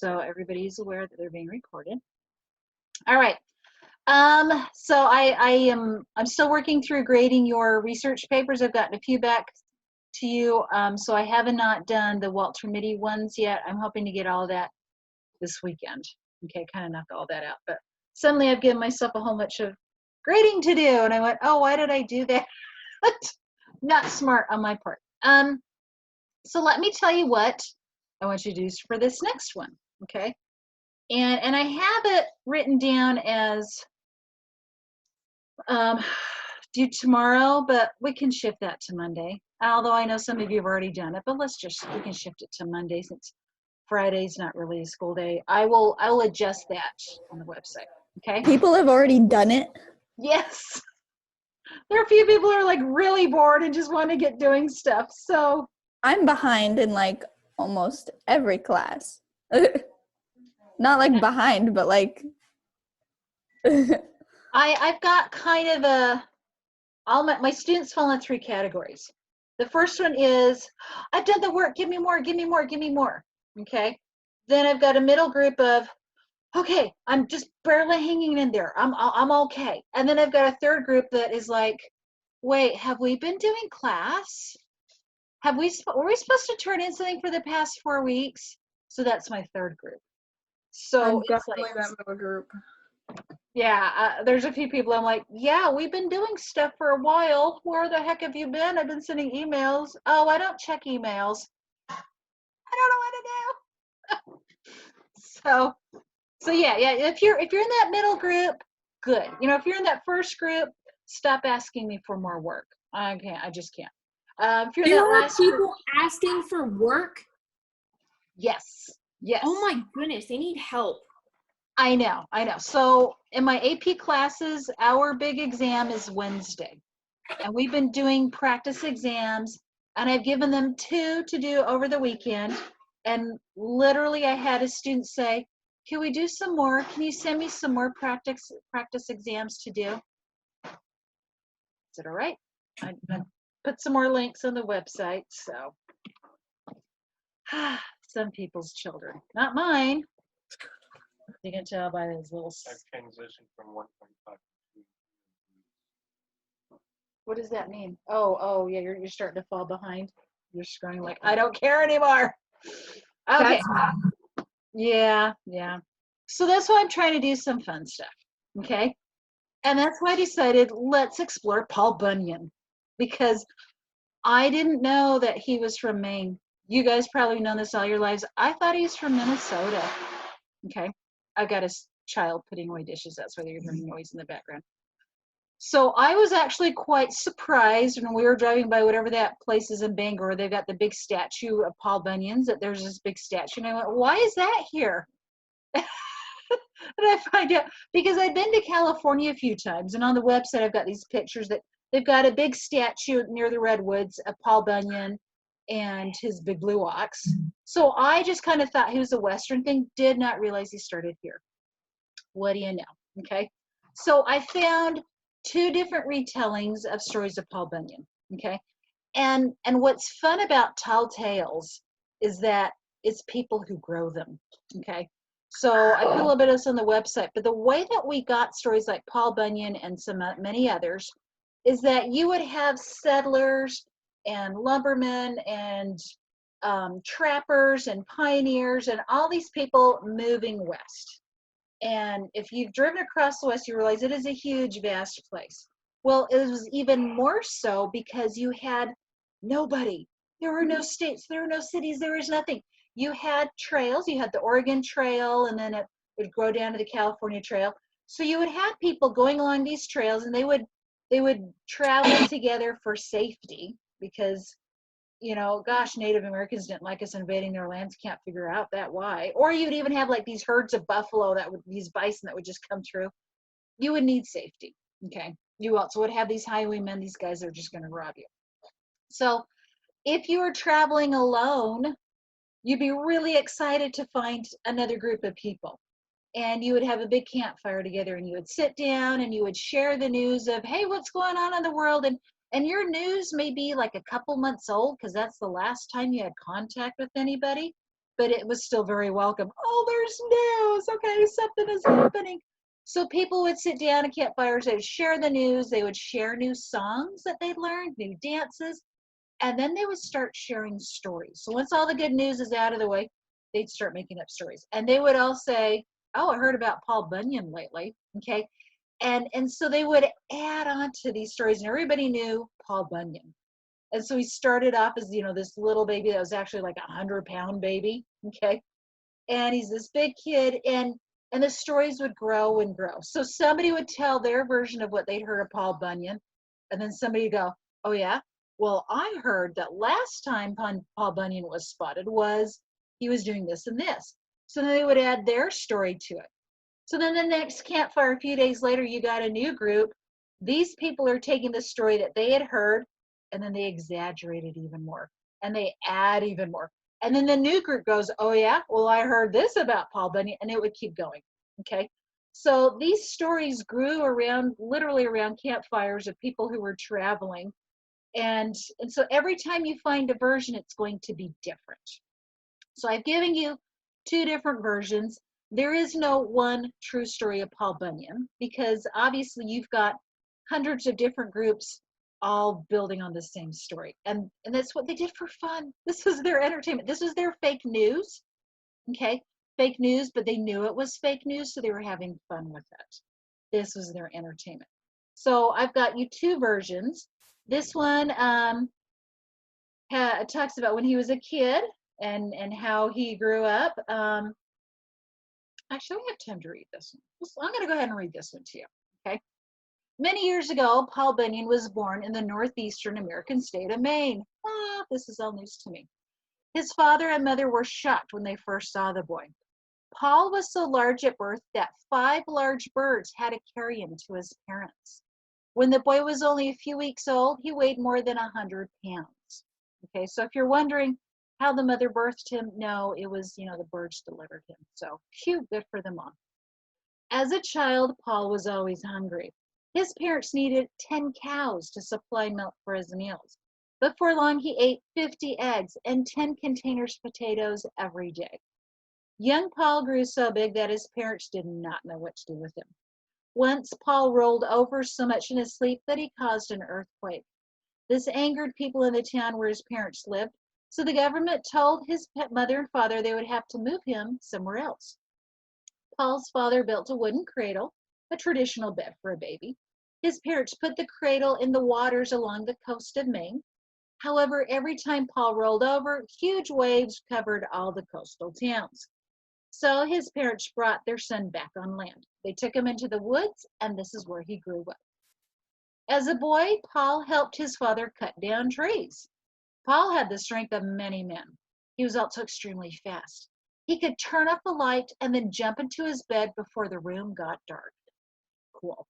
so everybody's aware that they're being recorded. All right. So I'm still working through grading your research papers. I've gotten a few back to you. So I have not done the Walter Mitty ones yet. I'm hoping to get all of that this weekend. Okay, kind of knock all that out. But suddenly I've given myself a whole bunch of grading to do, and I went, oh, why did I do that? Not smart on my part. So let me tell you what I want you to do for this next one. Okay, and I have it written down as due tomorrow, but we can shift that to Monday. Although I know some of you have already done it, but we can shift it to Monday since Friday's not really a school day. I'll adjust that on the website. Okay. People have already done it. Yes. There are a few people who are like really bored and just want to get doing stuff. So I'm behind in like almost every class. Not like behind, but like I've got kind of my students fall in 3 categories. The first one is, I've done the work, give me more, give me more, give me more. Okay. Then I've got a middle group of, okay, I'm just barely hanging in there. I'm okay. And then I've got a third group that is like, wait, have we been doing class? Were we supposed to turn in something for the past 4 weeks? So that's my third group. So I'm definitely that middle group. Yeah, there's a few people I'm like, yeah, we've been doing stuff for a while. Where the heck have you been? I've been sending emails. Oh, I don't check emails. I don't know what to do. So yeah. If you're in that middle group, good. You know, if you're in that first group, stop asking me for more work. I just can't. If you're in that last people group, asking for work? Yes. Oh my goodness, they need help. I know. So in my AP classes, our big exam is Wednesday. And we've been doing practice exams, and I've given them 2 to do over the weekend. And literally I had a student say, can we do some more? Can you send me some more practice exams to do? I said, all right. I put some more links on the website. So some people's children, not mine. You can tell by those little. I've transitioned from 1.5 to 2. What does that mean? Oh, yeah, you're starting to fall behind. You're scrolling like, I don't care anymore. Okay. Yeah. So that's why I'm trying to do some fun stuff. Okay. And that's why I decided let's explore Paul Bunyan, because I didn't know that he was from Maine. You guys probably know this all your lives. I thought he's from Minnesota. Okay. I've got a child putting away dishes. That's why you're hearing noise in the background. So I was actually quite surprised when we were driving by whatever that place is in Bangor. They've got the big statue of Paul Bunyan's, that there's this big statue. And I went, why is that here? And I find out, because I'd been to California a few times, and on the website I've got these pictures that they've got a big statue near the Redwoods of Paul Bunyan and his big blue ox. So I just kind of thought he was a Western thing, did not realize he started here. What do you know? Okay. So I found 2 different retellings of stories of Paul Bunyan. Okay. And what's fun about tall tales is that it's people who grow them. Okay. So I put a little bit of this on the website, but the way that we got stories like Paul Bunyan and many others is that you would have settlers and lumbermen and trappers and pioneers and all these people moving west. And if you've driven across the West, you realize it is a huge, vast place. Well, it was even more so because you had nobody. There were no states, there were no cities, there was nothing. You had trails, you had the Oregon Trail, and then it would go down to the California Trail. So you would have people going along these trails, and they would travel together for safety because, you know, gosh, Native Americans didn't like us invading their lands, can't figure out that why. Or you'd even have like these herds of buffalo these bison that would just come through. You would need safety, okay? You also would have these highwaymen, these guys that are just gonna rob you. So if you were traveling alone, you'd be really excited to find another group of people. And you would have a big campfire together, and you would sit down and you would share the news of, hey, what's going on in the world? And your news may be like a couple months old because that's the last time you had contact with anybody, but it was still very welcome. Oh, there's news. Okay, something is happening. So people would sit down at campfires, they would share the news, they would share new songs that they'd learned, new dances, and then they would start sharing stories. So once all the good news is out of the way, they'd start making up stories. And they would all say, oh, I heard about Paul Bunyan lately. Okay. And so they would add on to these stories, and everybody knew Paul Bunyan. And so he started off as, this little baby that was actually like 100-pound baby. Okay. And he's this big kid, and the stories would grow and grow. So somebody would tell their version of what they'd heard of Paul Bunyan, and then somebody would go, oh yeah, well, I heard that last time Paul Bunyan was spotted was he was doing this and this. So then they would add their story to it. So then the next campfire, a few days later, you got a new group. These people are taking the story that they had heard, and then they exaggerate it even more, and they add even more. And then the new group goes, oh yeah, well, I heard this about Paul Bunyan, and it would keep going. Okay. So these stories grew literally around campfires of people who were traveling. And so every time you find a version, it's going to be different. So I've given you 2 different versions. There is no one true story of Paul Bunyan, because obviously you've got hundreds of different groups all building on the same story. And that's what they did for fun. This was their entertainment. This was their fake news. Okay, fake news, but they knew it was fake news, so they were having fun with it. This was their entertainment. So I've got you 2 versions. This one talks about when he was a kid and how he grew up. Actually, we have time to read this one. I'm going to go ahead and read this one to you. Okay. Many years ago, Paul Bunyan was born in the northeastern American state of Maine. This is all news to me. His father and mother were shocked when they first saw the boy. Paul was so large at birth that 5 large birds had to carry him to his parents. When the boy was only a few weeks old, he weighed more than 100 pounds. Okay, so if you're wondering how the mother birthed him, no, it was, the birds delivered him. So, phew, good for them all. As a child, Paul was always hungry. His parents needed 10 cows to supply milk for his meals. Before long, he ate 50 eggs and 10 containers of potatoes every day. Young Paul grew so big that his parents did not know what to do with him. Once, Paul rolled over so much in his sleep that he caused an earthquake. This angered people in the town where his parents lived, so the government told his mother and father they would have to move him somewhere else. Paul's father built a wooden cradle, a traditional bed for a baby. His parents put the cradle in the waters along the coast of Maine. However, every time Paul rolled over, huge waves covered all the coastal towns. So his parents brought their son back on land. They took him into the woods, and this is where he grew up. As a boy, Paul helped his father cut down trees. Paul had the strength of many men. He was also extremely fast. He could turn up the light and then jump into his bed before the room got dark. Cool.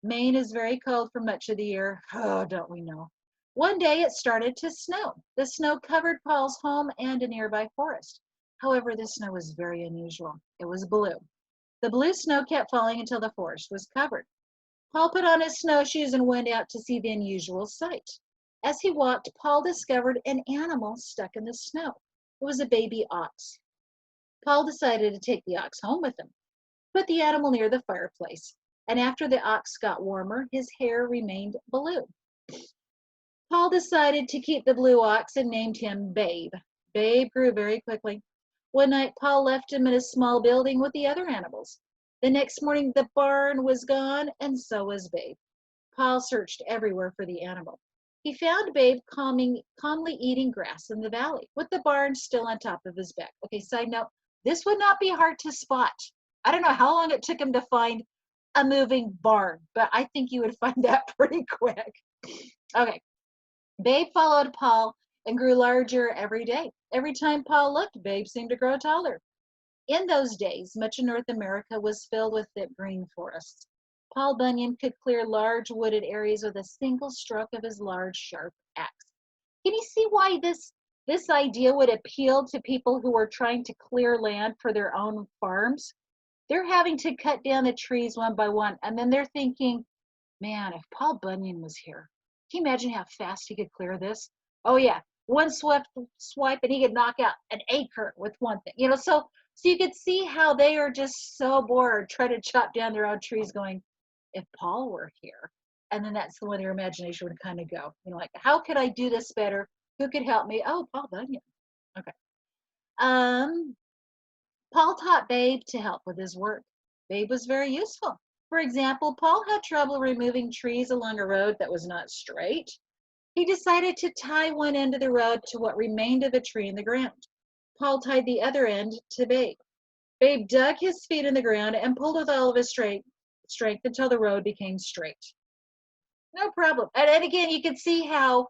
Maine is very cold for much of the year. Oh, don't we know? One day it started to snow. The snow covered Paul's home and a nearby forest. However, the snow was very unusual. It was blue. The blue snow kept falling until the forest was covered. Paul put on his snowshoes and went out to see the unusual sight. As he walked, Paul discovered an animal stuck in the snow. It was a baby ox. Paul decided to take the ox home with him, put the animal near the fireplace, and after the ox got warmer, his hair remained blue. Paul decided to keep the blue ox and named him Babe. Babe grew very quickly. One night, Paul left him in a small building with the other animals. The next morning, the barn was gone, and so was Babe. Paul searched everywhere for the animal. He found Babe calmly eating grass in the valley, with the barn still on top of his back. Okay, side note, this would not be hard to spot. I don't know how long it took him to find a moving barn, but I think you would find that pretty quick. Okay, Babe followed Paul and grew larger every day. Every time Paul looked, Babe seemed to grow taller. In those days, much of North America was filled with thick green forests. Paul Bunyan could clear large wooded areas with a single stroke of his large, sharp axe. Can you see why this idea would appeal to people who are trying to clear land for their own farms? They're having to cut down the trees one by one, and then they're thinking, man, if Paul Bunyan was here, can you imagine how fast he could clear this? Oh yeah, one swipe and he could knock out an acre with one thing. So So you could see how they are just so bored, trying to chop down their own trees, going, if Paul were here. And then that's when their imagination would kind of go, like, how could I do this better? Who could help me? Oh, Paul Bunyan. Okay. Paul taught Babe to help with his work. Babe was very useful. For example, Paul had trouble removing trees along a road that was not straight. He decided to tie one end of the road to what remained of a tree in the ground. Paul tied the other end to Babe. Babe dug his feet in the ground and pulled with all of his strength until the road became straight. No problem. And again, you can see how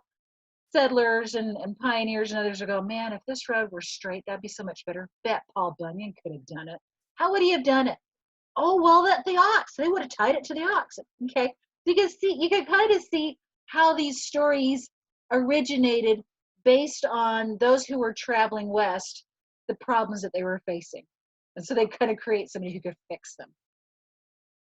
settlers and pioneers and others will go, man, if this road were straight, that'd be so much better. Bet Paul Bunyan could have done it. How would he have done it? Oh, well, the ox. They would have tied it to the ox. Okay. You can kind of see how these stories originated based on those who were traveling west, the problems that they were facing. And so they kind of create somebody who could fix them.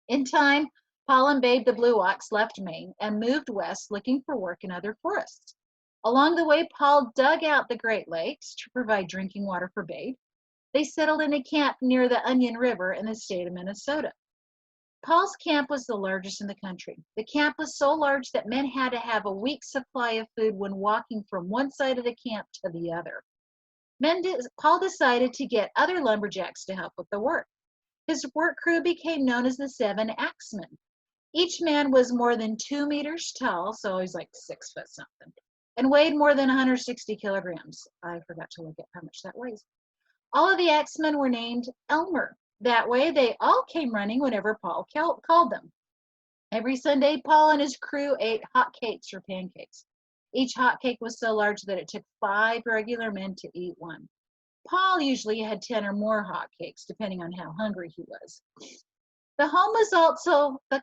In time, Paul and Babe the Blue Ox left Maine and moved west looking for work in other forests. Along the way, Paul dug out the Great Lakes to provide drinking water for Babe. They settled in a camp near the Onion River in the state of Minnesota. Paul's camp was the largest in the country. The camp was so large that men had to have a week's supply of food when walking from one side of the camp to the other. Paul decided to get other lumberjacks to help with the work. His work crew became known as the 7 Axemen. Each man was more than 2 meters tall, so he's like 6 foot something, and weighed more than 160 kilograms. I forgot to look at how much that weighs. All of the Axemen were named Elmer. That way, they all came running whenever Paul called them. Every Sunday, Paul and his crew ate hot cakes or pancakes. Each hot cake was so large that it took 5 regular men to eat one. Paul usually had 10 or more hot cakes, depending on how hungry he was. The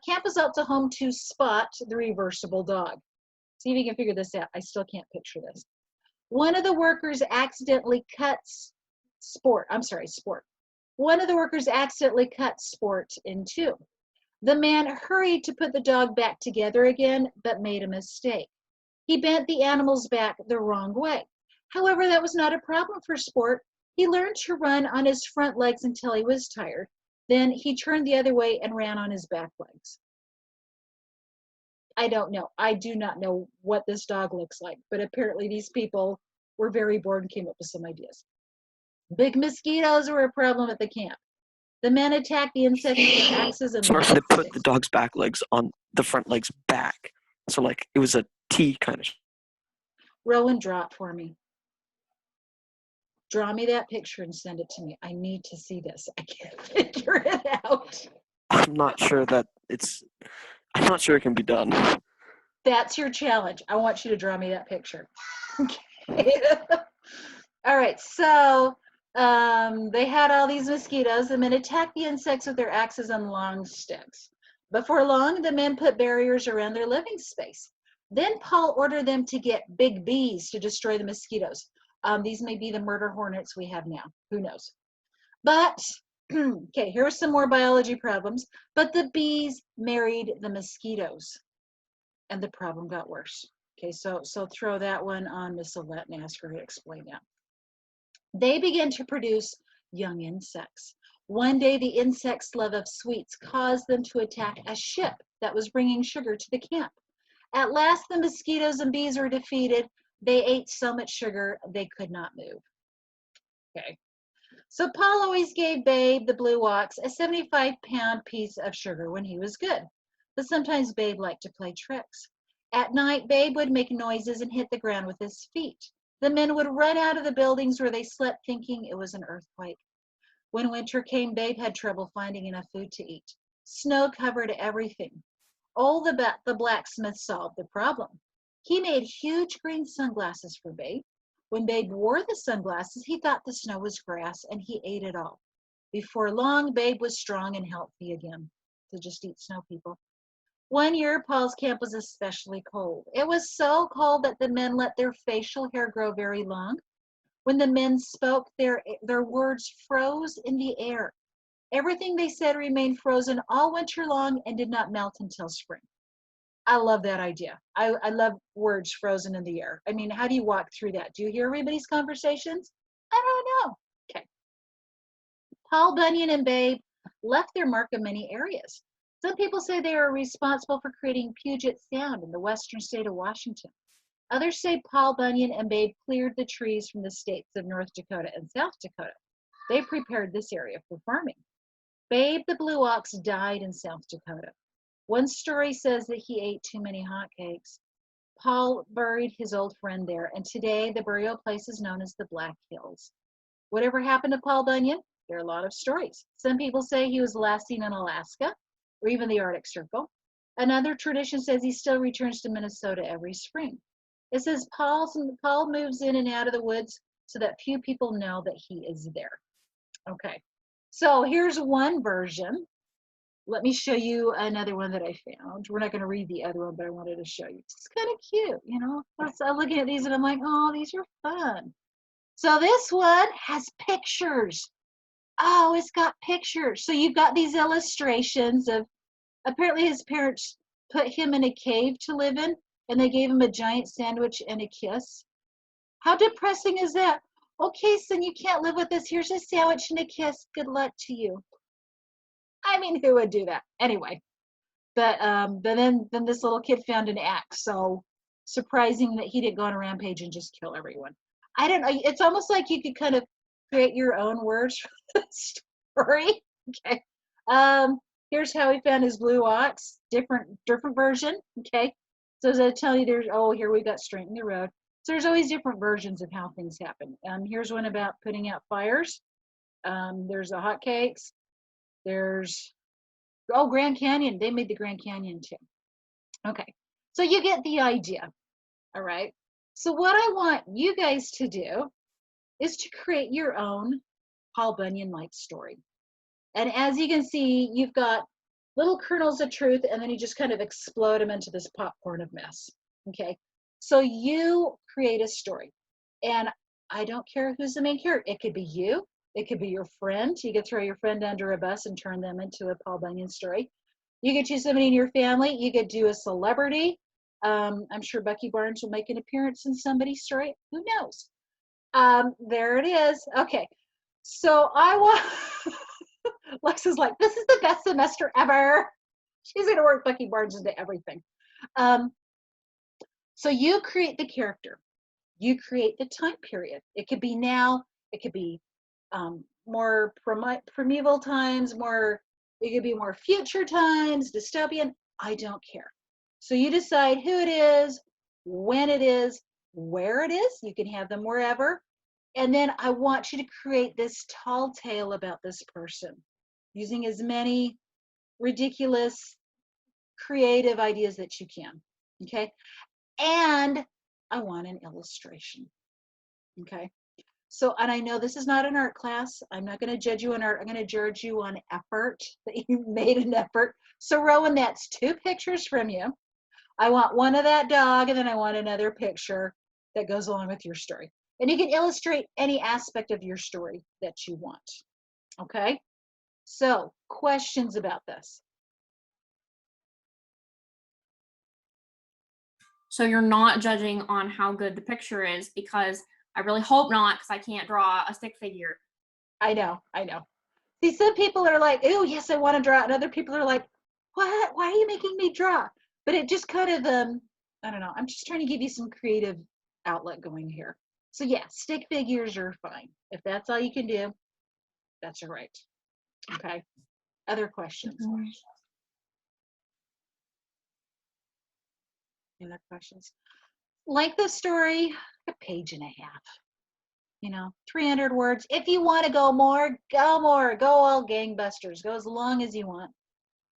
camp was also home to Spot, the reversible dog. See if you can figure this out. I still can't picture this. One of the workers accidentally cut Sport. One of the workers accidentally cut Sport in two. The man hurried to put the dog back together again, but made a mistake. He bent the animal's back the wrong way. However, that was not a problem for Sport. He learned to run on his front legs until he was tired. Then he turned the other way and ran on his back legs. I don't know. I do not know what this dog looks like, but apparently these people were very bored and came up with some ideas. Big mosquitoes were a problem at the camp. The men attacked the insects with their axes and So they put the dog's back legs on the front legs back. So like it was a T kind of. Rowan, draw it for me. Draw me that picture and send it to me. I need to see this. I can't figure it out. I'm not sure it can be done. That's your challenge. I want you to draw me that picture. Okay. All right, so they had all these mosquitoes. The men attacked the insects with their axes and long sticks. Before long, the men put barriers around their living space. Then Paul ordered them to get big bees to destroy the mosquitoes. These may be the murder hornets we have now. Who knows? But, okay, here are some more biology problems. But the bees married the mosquitoes, and the problem got worse. Okay, so throw that one on Miss Olet and ask her to explain that. They began to produce young insects. One day, the insects' love of sweets caused them to attack a ship that was bringing sugar to the camp. At last, the mosquitoes and bees were defeated. They ate so much sugar, they could not move. Okay. So Paul always gave Babe, the blue ox, a 75-pound piece of sugar when he was good. But sometimes Babe liked to play tricks. At night, Babe would make noises and hit the ground with his feet. The men would run out of the buildings where they slept thinking it was an earthquake. When winter came, Babe had trouble finding enough food to eat. Snow covered everything. All the blacksmith solved the problem. He made huge green sunglasses for Babe. When Babe wore the sunglasses, he thought the snow was grass, and he ate it all. Before long, Babe was strong and healthy again. So just eat snow, people. One year, Paul's camp was especially cold. It was so cold that the men let their facial hair grow very long. When the men spoke, their words froze in the air. Everything they said remained frozen all winter long and did not melt until spring. I love that idea. I love words frozen in the air. I mean, how do you walk through that? Do you hear everybody's conversations? I don't know. Okay. Paul Bunyan and Babe left their mark in many areas. Some people say they are responsible for creating Puget Sound in the western state of Washington. Others say Paul Bunyan and Babe cleared the trees from the states of North Dakota and South Dakota. They prepared this area for farming. Babe the Blue Ox died in South Dakota. One story says that he ate too many hotcakes. Paul buried his old friend there, and today the burial place is known as the Black Hills. Whatever happened to Paul Bunyan? There are a lot of stories. Some people say he was last seen in Alaska or even the Arctic Circle. Another tradition says he still returns to Minnesota every spring. It says Paul moves in and out of the woods so that few people know that he is there. Okay, so here's one version. Let me show you another one that I found. We're not going to read the other one, but I wanted to show you. It's kind of cute, you know. I'm looking at these and I'm like, oh, these are fun. So this one has pictures. Oh, it's got pictures. So you've got these illustrations of, apparently his parents put him in a cave to live in, and they gave him a giant sandwich and a kiss. How depressing is that? Okay, son, you can't live with us. Here's a sandwich and a kiss. Good luck to you. I mean, who would do that? Anyway, but then this little kid found an axe. So surprising that he didn't go on a rampage and just kill everyone. I don't know. It's almost like you could kind of create your own words for the story. Okay. Here's how he found his blue ox. Different version. Okay. So as I tell you, there's, oh, here we got straight in the road. So there's always different versions of how things happen. Here's one about putting out fires. There's the hotcakes. There's, oh, Grand Canyon. They made the Grand Canyon too. Okay. So you get the idea. All right. So what I want you guys to do is to create your own Paul Bunyan-like story. And as you can see, you've got little kernels of truth, and then you just kind of explode them into this popcorn of mess. Okay. So you create a story. And I don't care who's the main character. It could be you. It could be your friend. You could throw your friend under a bus and turn them into a Paul Bunyan story. You could choose somebody in your family. You could do a celebrity. I'm sure Bucky Barnes will make an appearance in somebody's story. Who knows? There it is. Okay. So I want, Lex is like, this is the best semester ever. She's going to work Bucky Barnes into everything. So you create the character. You create the time period. It could be now. It could be more primeval times, it could be more future times, dystopian. I don't care. So you decide who it is, when it is, where it is. You can have them wherever. And then I want you to create this tall tale about this person using as many ridiculous, creative ideas that you can. Okay. And I want an illustration. Okay. So, and I know this is not an art class. I'm not going to judge you on art. I'm going to judge you on effort, that you made an effort. So Rowan, that's 2 pictures from you. I want one of that dog, and then I want another picture that goes along with your story. And you can illustrate any aspect of your story that you want. Okay? So, questions about this? So you're not judging on how good the picture is, because I really hope not, because I can't draw a stick figure. I know. See, some people are like, oh, yes, I want to draw. And other people are like, what? Why are you making me draw? But it just kind of, I don't know. I'm just trying to give you some creative outlet going here. So yeah, stick figures are fine. If that's all you can do, that's all right. Okay. Other questions? Any other questions? Like the story, a page and a half. 300 words. If you want to go more, go more. Go all gangbusters. Go as long as you want.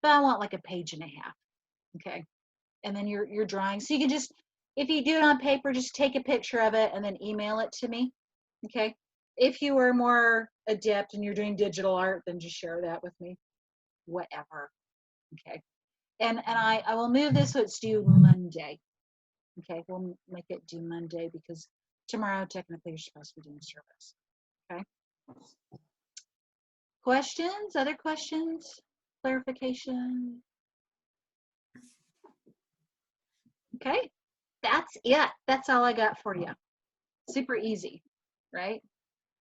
But I want like a page and a half. Okay. And then your drawing. So you can just, if you do it on paper, just take a picture of it and then email it to me. Okay. If you are more adept and you're doing digital art, then just share that with me. Whatever. Okay. And I will move this so it's due Monday. Okay. We'll make it due Monday because tomorrow technically you're supposed to be doing service. Okay. Questions? Other questions? Clarification? Okay. That's it. That's all I got for you. Super easy, right?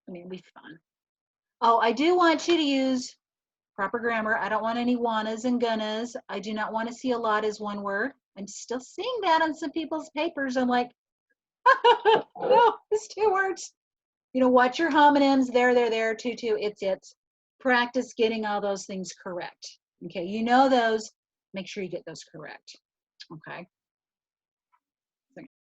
I mean, it'll be fun. Oh, I do want you to use proper grammar. I don't want any wannas and gunnas. I do not want to see a lot as one word. I'm still seeing that on some people's papers. I'm like, no, it's 2 words. You know, watch your homonyms. There, two, it's. Practice getting all those things correct. Okay, you know those. Make sure you get those correct. Okay.